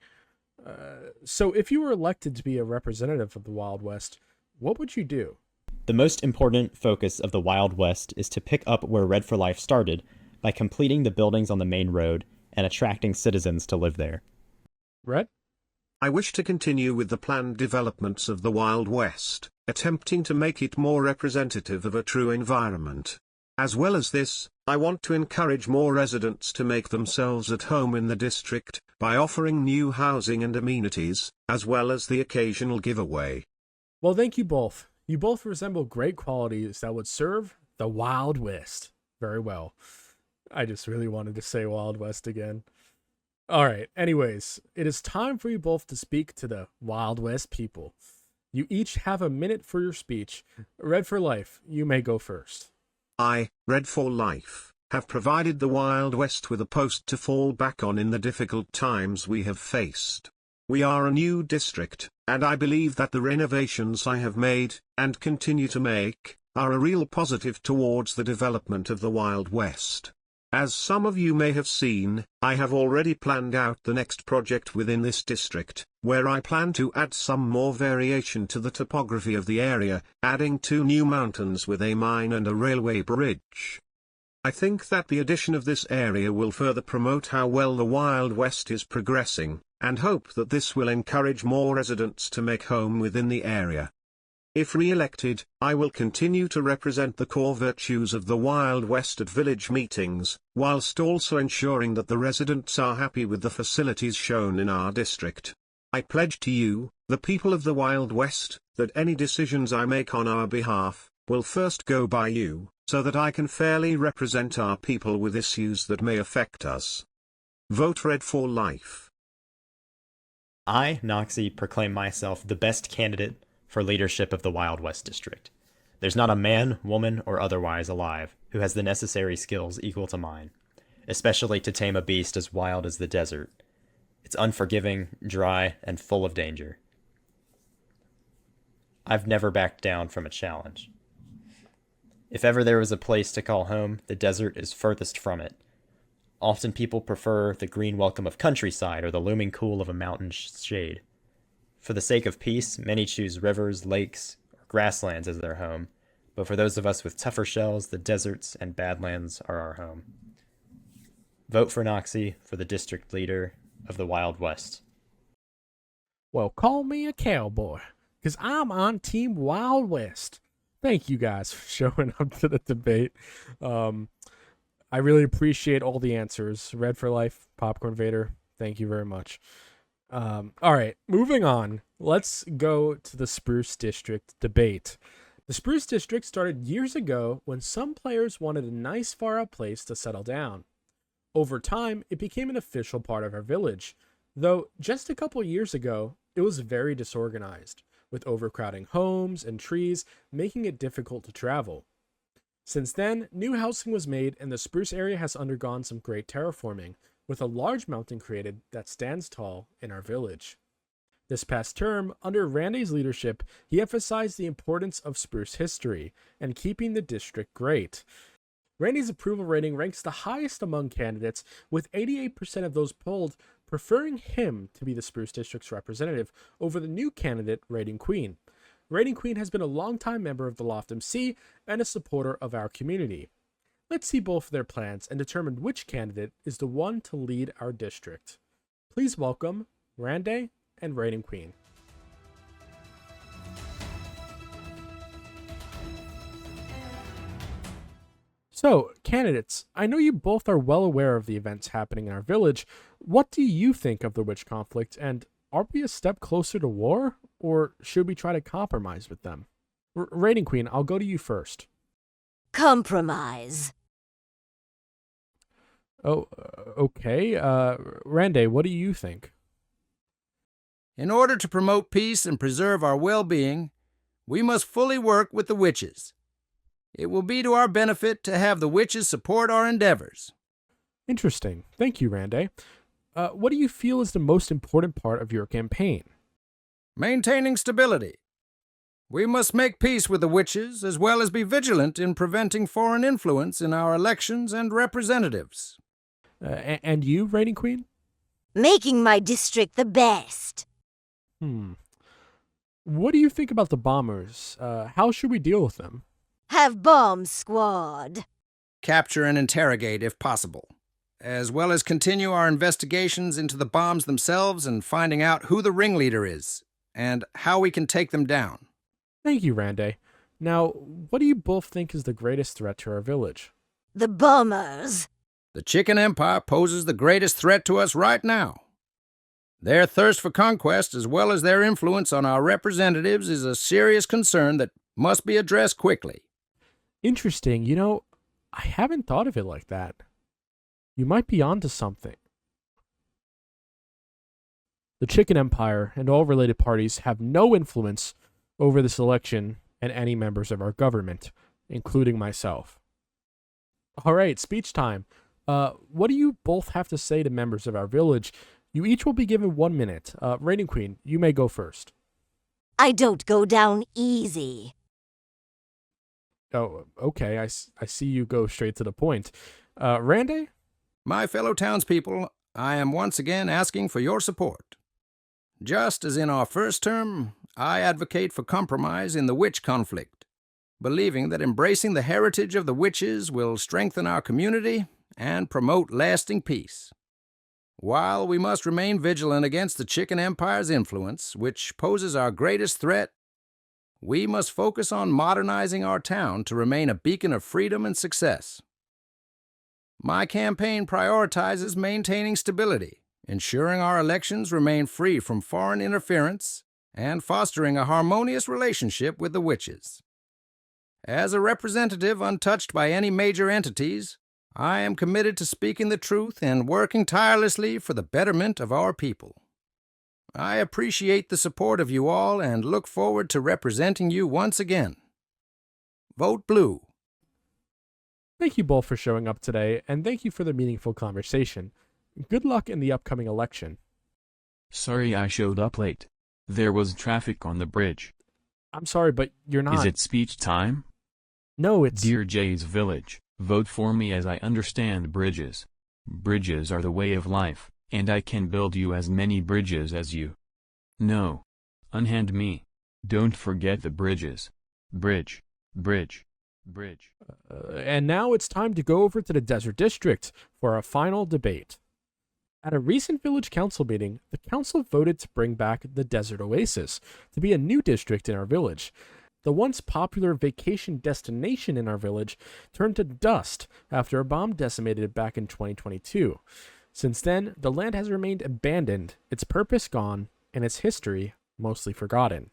S6: So if you were elected to be a representative of the Wild West, what would you do?
S20: The most important focus of the Wild West is to pick up where Red for Life started by completing the buildings on the main road and attracting citizens to live there.
S6: Red?
S11: I wish to continue with the planned developments of the Wild West, attempting to make it more representative of a true environment. As well as this, I want to encourage more residents to make themselves at home in the district, by offering new housing and amenities, as well as the occasional giveaway.
S6: Well, thank you both. You both resemble great qualities that would serve the Wild West very well. I just really wanted to say Wild West again. All right, anyways, it is time for you both to speak to the Wild West people. You each have a minute for your speech. Red for Life, you may go first.
S11: I, Red for Life, have provided the Wild West with a post to fall back on in the difficult times we have faced. We are a new district, and I believe that the renovations I have made, and continue to make, are a real positive towards the development of the Wild West. As some of you may have seen, I have already planned out the next project within this district, where I plan to add some more variation to the topography of the area, adding 2 new mountains with a mine and a railway bridge. I think that the addition of this area will further promote how well the Wild West is progressing, and hope that this will encourage more residents to make home within the area. If re-elected, I will continue to represent the core virtues of the Wild West at village meetings, whilst also ensuring that the residents are happy with the facilities shown in our district. I pledge to you, the people of the Wild West, that any decisions I make on our behalf, will first go by you, so that I can fairly represent our people with issues that may affect us. Vote Red for Life.
S20: I, Noxie, proclaim myself the best candidate for leadership of the Wild West District. There's not a man, woman, or otherwise alive who has the necessary skills equal to mine, especially to tame a beast as wild as the desert. It's unforgiving, dry, and full of danger. I've never backed down from a challenge. If ever there was a place to call home, the desert is furthest from it. Often people prefer the green welcome of countryside or the looming cool of a mountain shade. For the sake of peace, many choose rivers, lakes, or grasslands as their home, but for those of us with tougher shells, the deserts and badlands are our home. Vote for Noxie for the district leader of the Wild West.
S6: Well, call me a cowboy, because I'm on Team Wild West. Thank you guys for showing up to the debate. I really appreciate all the answers. Red for Life, Popcorn Vader, thank you very much. All right, moving on. Let's go to the Spruce District debate. The Spruce District started years ago when some players wanted a nice far-out place to settle down. Over time, it became an official part of our village, though just a couple years ago, it was very disorganized, with overcrowding homes and trees, making it difficult to travel. Since then, new housing was made and the Spruce area has undergone some great terraforming, with a large mountain created that stands tall in our village. This past term, under Randae's leadership, he emphasized the importance of Spruce history and keeping the district great. Randae's approval rating ranks the highest among candidates, with 88% of those polled preferring him to be the Spruce District's representative over the new candidate, WritingQueen. WritingQueen has been a longtime member of the Loft MC and a supporter of our community. Let's see both of their plans and determine which candidate is the one to lead our district. Please welcome Randae and WritingQueen. So, candidates, I know you both are well aware of the events happening in our village. What do you think of the witch conflict, and are we a step closer to war, or should we try to compromise with them? WritingQueen, I'll go to you first.
S21: Compromise.
S6: Oh, okay. Randae, what do you think?
S22: In order to promote peace and preserve our well-being, we must fully work with the witches. It will be to our benefit to have the witches support our endeavors.
S6: Interesting. Thank you, Randae. What do you feel is the most important part of your campaign?
S22: Maintaining stability. We must make peace with the witches, as well as be vigilant in preventing foreign influence in our elections and representatives.
S6: And you, WritingQueen?
S3: making my district the best.
S6: What do you think about the bombers? How should we deal with them?
S3: Have bomb squad.
S22: Capture and interrogate if possible, as well as continue our investigations into the bombs themselves and finding out who the ringleader is, and how we can take them down.
S6: Thank you, Randae. Now, what do you both think is the greatest threat to our village?
S3: The bombers.
S22: The Chicken Empire poses the greatest threat to us right now. Their thirst for conquest, as well as their influence on our representatives, is a serious concern that must be addressed quickly.
S6: Interesting. You know, I haven't thought of it like that. You might be onto something. The Chicken Empire and all related parties have no influence over this election and any members of our government, including myself. All right, speech time. What do you both have to say to members of our village? You each will be given 1 minute. WritingQueen, you may go first.
S3: I don't go down easy.
S6: Oh, okay. I see you go straight to the point. Randae?
S22: My fellow townspeople, I am once again asking for your support. Just as in our first term, I advocate for compromise in the witch conflict, believing that embracing the heritage of the witches will strengthen our community and promote lasting peace. While we must remain vigilant against the Chicken Empire's influence, which poses our greatest threat, we must focus on modernizing our town to remain a beacon of freedom and success. My campaign prioritizes maintaining stability, ensuring our elections remain free from foreign interference, and fostering a harmonious relationship with the witches. As a representative untouched by any major entities, I am committed to speaking the truth and working tirelessly for the betterment of our people. I appreciate the support of you all and look forward to representing you once again. Vote blue.
S6: Thank you both for showing up today, and thank you for the meaningful conversation. Good luck in the upcoming election.
S21: Sorry I showed up late. There was traffic on the bridge.
S6: I'm sorry, but you're not...
S21: Is it speech time?
S6: No, it's...
S21: Dear Jay's Village, vote for me as I understand bridges. Bridges are the way of life, and I can build you as many bridges as you. No. Unhand me. Don't forget the bridges. Bridge. Bridge. Bridge.
S6: And now it's time to go over to the Desert District for a final debate. At a recent village council meeting, the council voted to bring back the Desert Oasis to be a new district in our village. The once popular vacation destination in our village turned to dust after a bomb decimated it back in 2022. Since then, the land has remained abandoned, its purpose gone, and its history mostly forgotten.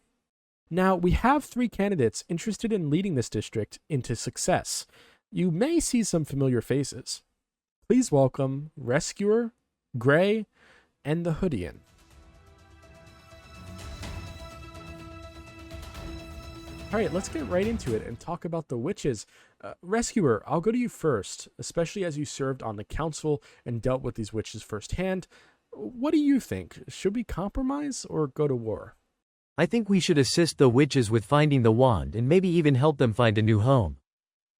S6: Now, we have 3 candidates interested in leading this district into success. You may see some familiar faces. Please welcome Rescuer, Gray, and TheHoodian. Alright, let's get right into it and talk about the witches. Rescuer, I'll go to you first, especially as you served on the council and dealt with these witches firsthand. What do you think? Should we compromise or go to war?
S18: I think we should assist the witches with finding the wand and maybe even help them find a new home.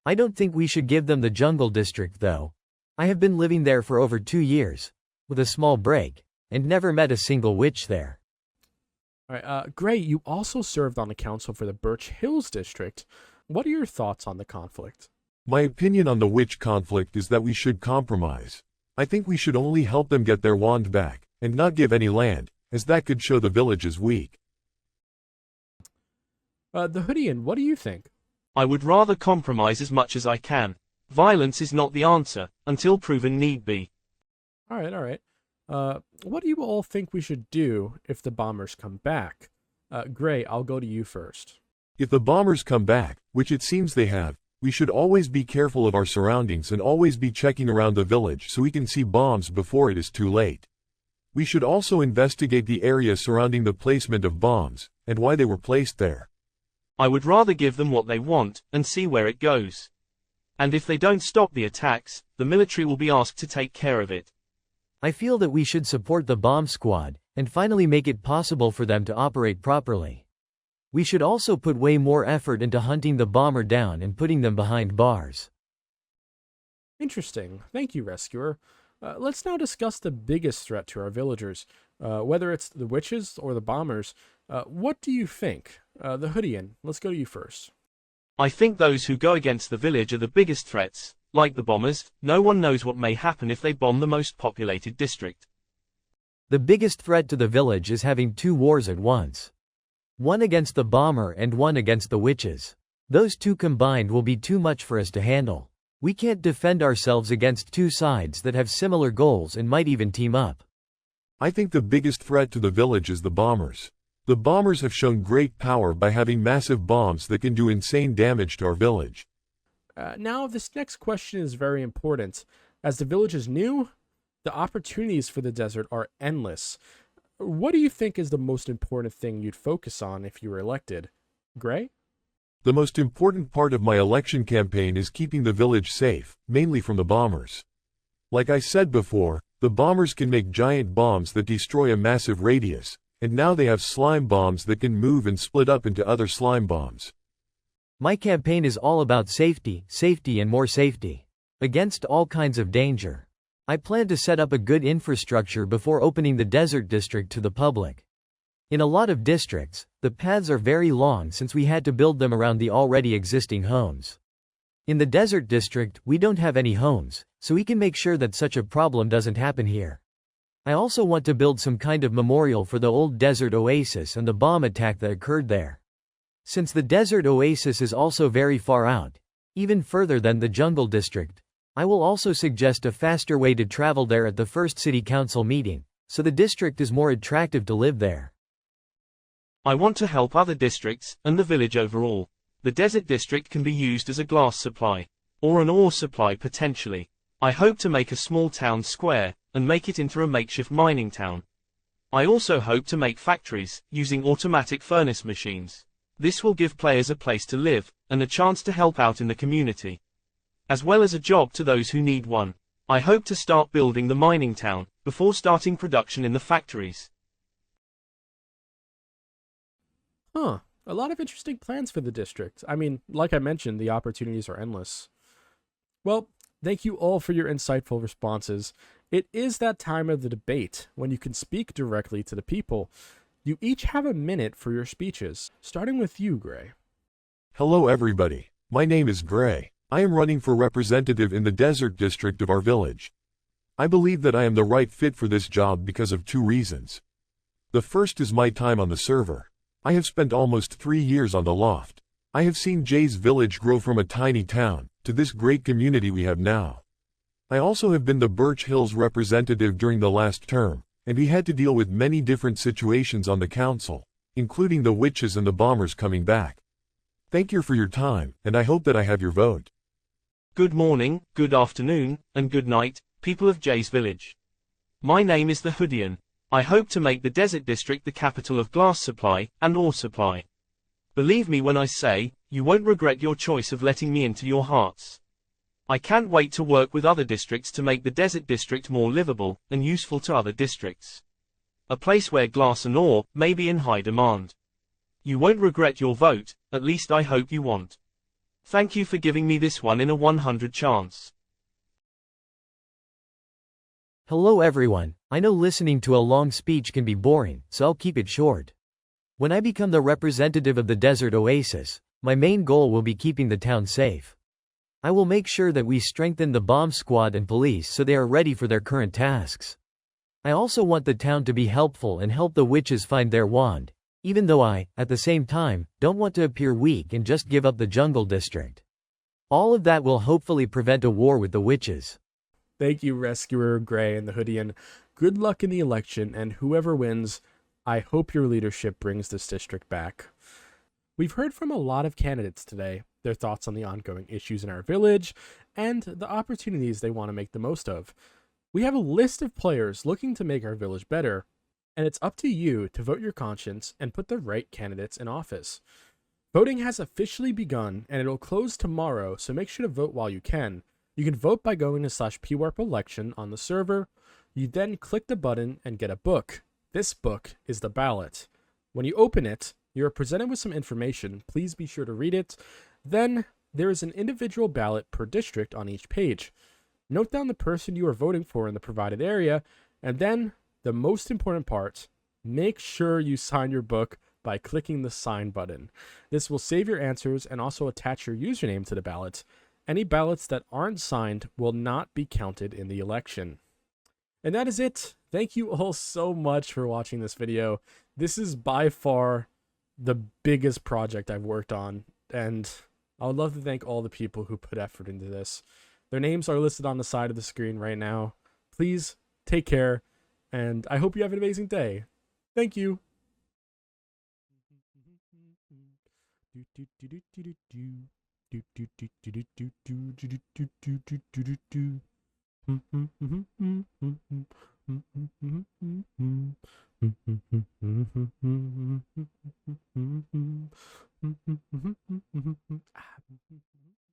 S18: I don't think we should give them the jungle district though. I have been living there for over 2 years, with a small break, and never met a single witch there.
S6: Alright, Gray, you also served on the council for the Birch Hills District. What are your thoughts on the conflict?
S12: My opinion on the witch conflict is that we should compromise. I think we should only help them get their wand back, and not give any land, as that could show the village is weak.
S6: TheHoodian, what do you think?
S23: I would rather compromise as much as I can. Violence is not the answer, until proven need be.
S6: Alright. What do you all think we should do if the bombers come back? Gray, I'll go to you first.
S12: If the bombers come back, which it seems they have, we should always be careful of our surroundings and always be checking around the village so we can see bombs before it is too late. We should also investigate the area surrounding the placement of bombs, and why they were placed there.
S23: I would rather give them what they want, and see where it goes. And if they don't stop the attacks, the military will be asked to take care of it.
S18: I feel that we should support the bomb squad, and finally make it possible for them to operate properly. We should also put way more effort into hunting the bomber down and putting them behind bars.
S6: Interesting. Thank you, Rescuer. Let's now discuss the biggest threat to our villagers, whether it's the witches or the bombers. What do you think? TheHoodian, let's go to you first.
S23: I think those who go against the village are the biggest threats. Like the bombers, no one knows what may happen if they bomb the most populated district.
S18: The biggest threat to the village is having two wars at once. One against the bomber and one against the witches. Those two combined will be too much for us to handle. We can't defend ourselves against two sides that have similar goals and might even team up.
S1: I think the biggest threat to the village is the bombers. The bombers have shown great power by having massive bombs that can do insane damage to our village.
S6: Now, this next question is very important. As the village is new, the opportunities for the desert are endless. What do you think is the most important thing you'd focus on if you were elected? Gray?
S1: The most important part of my election campaign is keeping the village safe, mainly from the bombers. Like I said before, the bombers can make giant bombs that destroy a massive radius, and now they have slime bombs that can move and split up into other slime bombs.
S18: My campaign is all about safety, safety and more safety. Against all kinds of danger. I plan to set up a good infrastructure before opening the desert district to the public. In a lot of districts, the paths are very long since we had to build them around the already existing homes. In the desert district, we don't have any homes, so we can make sure that such a problem doesn't happen here. I also want to build some kind of memorial for the old desert oasis and the bomb attack that occurred there. Since the desert oasis is also very far out, even further than the jungle district, I will also suggest a faster way to travel there at the first city council meeting, so the district is more attractive to live there.
S23: I want to help other districts, and the village overall. The desert district can be used as a glass supply, or an ore supply potentially. I hope to make a small town square, and make it into a makeshift mining town. I also hope to make factories, using automatic furnace machines. This will give players a place to live, and a chance to help out in the community. As well as a job to those who need one. I hope to start building the mining town, before starting production in the factories.
S6: A lot of interesting plans for the district. I mean, like I mentioned, the opportunities are endless. Well, thank you all for your insightful responses. It is that time of the debate, when you can speak directly to the people. You each have a minute for your speeches, starting with you, Gray.
S1: Hello everybody, my name is Gray. I am running for representative in the desert district of our village. I believe that I am the right fit for this job because of two reasons. The first is my time on the server. I have spent almost 3 years on the Loft. I have seen Jaay's village grow from a tiny town to this great community we have now. I also have been the Birch Hills representative during the last term, and we had to deal with many different situations on the council, including the witches and the bombers coming back. Thank you for your time, and I hope that I have your vote.
S23: Good morning, good afternoon, and good night, people of Jaay's village. My name is TheHoodian. I hope to make the desert district the capital of glass supply and ore supply. Believe me when I say, you won't regret your choice of letting me into your hearts. I can't wait to work with other districts to make the desert district more livable and useful to other districts. A place where glass and ore may be in high demand. You won't regret your vote, at least I hope you won't. Thank you for giving me this one in a 100 chance.
S18: Hello everyone, I know listening to a long speech can be boring, so I'll keep it short. When I become the representative of the desert oasis, my main goal will be keeping the town safe. I will make sure that we strengthen the bomb squad and police so they are ready for their current tasks. I also want the town to be helpful and help the witches find their wand, even though I, at the same time, don't want to appear weak and just give up the jungle district. All of that will hopefully prevent a war with the witches.
S6: Thank you, Rescuer, Gray, and TheHoodian. Good luck in the election, and whoever wins, I hope your leadership brings this district back. We've heard from a lot of candidates today, their thoughts on the ongoing issues in our village, and the opportunities they want to make the most of. We have a list of players looking to make our village better, and it's up to you to vote your conscience and put the right candidates in office. Voting has officially begun, and it'll close tomorrow, so make sure to vote while you can. You can vote by going to /pwarp election on the server. You then click the button and get a book. This book is the ballot. When you open it, you are presented with some information. Please be sure to read it. Then there is an individual ballot per district on each page. Note down the person you are voting for in the provided area, and then, the most important part, make sure you sign your book by clicking the sign button. This will save your answers and also attach your username to the ballot. Any ballots that aren't signed will not be counted in the election. And that is it. Thank you all so much for watching this video. This is by far the biggest project I've worked on, and I would love to thank all the people who put effort into this. Their names are listed on the side of the screen right now. Please take care, and I hope you have an amazing day. Thank you.